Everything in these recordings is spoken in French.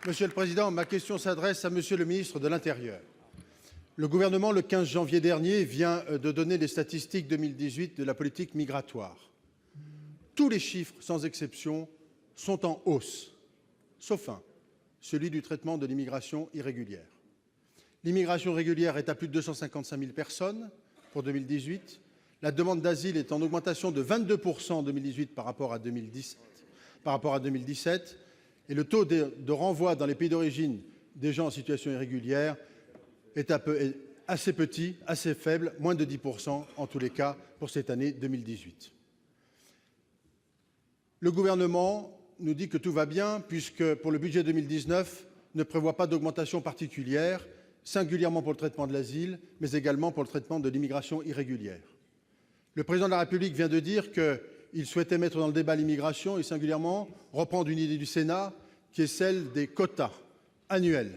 Monsieur le Président, ma question s'adresse à Monsieur le ministre de l'Intérieur. Le gouvernement, le 15 janvier dernier, vient de donner les statistiques 2018 de la politique migratoire. Tous les chiffres, sans exception, sont en hausse, sauf un, celui du traitement de l'immigration irrégulière. L'immigration régulière est à plus de 255 000 personnes pour 2018. La demande d'asile est en augmentation de 22% en 2018 par rapport à 2017. Et le taux de renvoi dans les pays d'origine des gens en situation irrégulière est assez petit, assez faible, moins de 10% en tous les cas pour cette année 2018. Le gouvernement nous dit que tout va bien puisque pour le budget 2019 ne prévoit pas d'augmentation particulière, singulièrement pour le traitement de l'asile, mais également pour le traitement de l'immigration irrégulière. Le président de la République vient de dire qu'il souhaitait mettre dans le débat l'immigration et singulièrement reprendre une idée du Sénat qui est celle des quotas annuels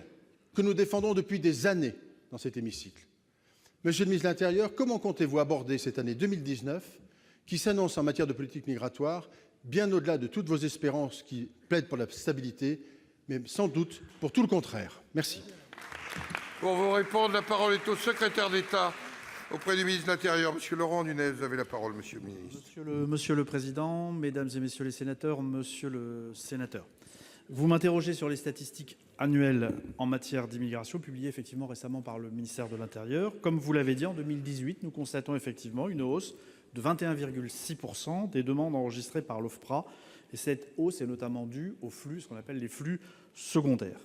que nous défendons depuis des années dans cet hémicycle. Monsieur le ministre de l'Intérieur, comment comptez-vous aborder cette année 2019 qui s'annonce en matière de politique migratoire bien au-delà de toutes vos espérances qui plaident pour la stabilité, mais sans doute pour tout le contraire? Merci. Pour vous répondre, la parole est au secrétaire d'État auprès du ministre de l'Intérieur. Monsieur Laurent Nunez, vous avez la parole, monsieur le ministre. Monsieur le Président, Mesdames et Messieurs les sénateurs, Monsieur le sénateur, vous m'interrogez sur les statistiques annuelles en matière d'immigration publiées effectivement récemment par le ministère de l'Intérieur. Comme vous l'avez dit, en 2018, nous constatons effectivement une hausse de 21,6% des demandes enregistrées par l'OFPRA. Et cette hausse est notamment due aux flux, ce qu'on appelle les flux secondaires.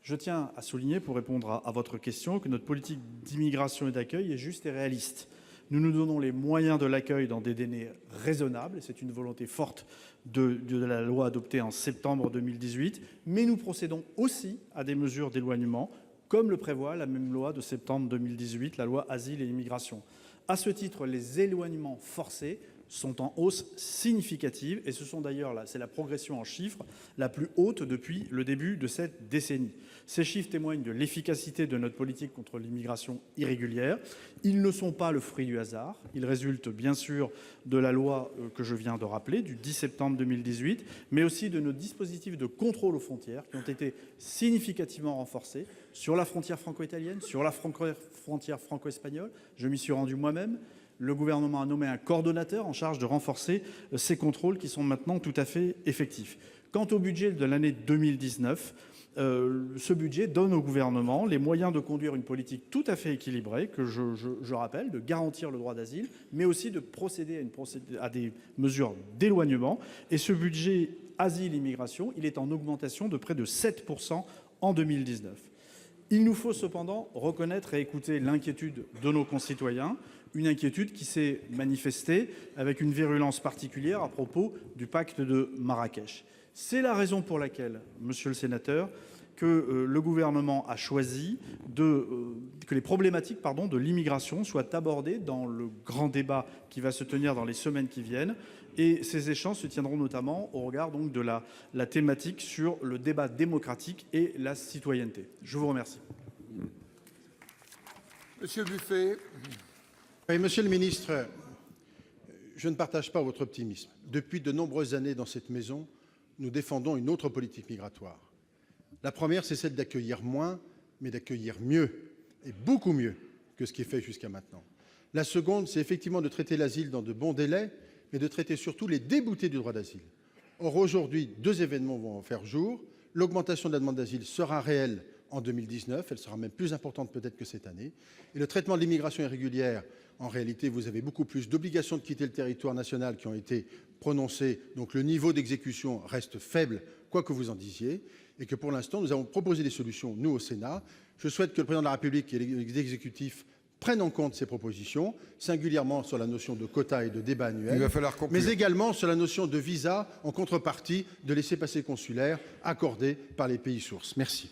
Je tiens à souligner, pour répondre à votre question, que notre politique d'immigration et d'accueil est juste et réaliste. Nous nous donnons les moyens de l'accueil dans des délais raisonnables, et c'est une volonté forte de la loi adoptée en septembre 2018, mais nous procédons aussi à des mesures d'éloignement, comme le prévoit la même loi de septembre 2018, la loi Asile et Immigration. À ce titre, les éloignements forcés sont en hausse significative, et ce sont d'ailleurs, c'est la progression en chiffres la plus haute depuis le début de cette décennie. Ces chiffres témoignent de l'efficacité de notre politique contre l'immigration irrégulière. Ils ne sont pas le fruit du hasard. Ils résultent bien sûr de la loi que je viens de rappeler, du 10 septembre 2018, mais aussi de nos dispositifs de contrôle aux frontières qui ont été significativement renforcés sur la frontière franco-italienne, sur la frontière franco-espagnole. Je m'y suis rendu moi-même. Le gouvernement a nommé un coordonnateur en charge de renforcer ces contrôles qui sont maintenant tout à fait effectifs. Quant au budget de l'année 2019, ce budget donne au gouvernement les moyens de conduire une politique tout à fait équilibrée, que je rappelle, de garantir le droit d'asile, mais aussi de procéder à des mesures d'éloignement. Et ce budget asile-immigration, il est en augmentation de près de 7% en 2019. Il nous faut cependant reconnaître et écouter l'inquiétude de nos concitoyens, une inquiétude qui s'est manifestée avec une virulence particulière à propos du pacte de Marrakech. C'est la raison pour laquelle, monsieur le sénateur, que le gouvernement a choisi que les problématiques de l'immigration soient abordées dans le grand débat qui va se tenir dans les semaines qui viennent. Et ces échanges se tiendront notamment au regard donc de la thématique sur le débat démocratique et la citoyenneté. Je vous remercie. Monsieur Buffet. Oui, monsieur le ministre, je ne partage pas votre optimisme. Depuis de nombreuses années dans cette maison, nous défendons une autre politique migratoire. La première, c'est celle d'accueillir moins, mais d'accueillir mieux, et beaucoup mieux que ce qui est fait jusqu'à maintenant. La seconde, c'est effectivement de traiter l'asile dans de bons délais, mais de traiter surtout les déboutés du droit d'asile. Or, aujourd'hui, deux événements vont en faire jour. L'augmentation de la demande d'asile sera réelle en 2019, elle sera même plus importante peut-être que cette année. Et le traitement de l'immigration irrégulière, en réalité, vous avez beaucoup plus d'obligations de quitter le territoire national qui ont été prononcées, donc le niveau d'exécution reste faible, quoi que vous en disiez, et que pour l'instant, nous avons proposé des solutions, nous, au Sénat. Je souhaite que le président de la République et l'exécutif prennent en compte ces propositions, singulièrement sur la notion de quotas et de débat annuel, mais également sur la notion de visa en contrepartie de laissez-passer consulaires accordés par les pays sources. Merci.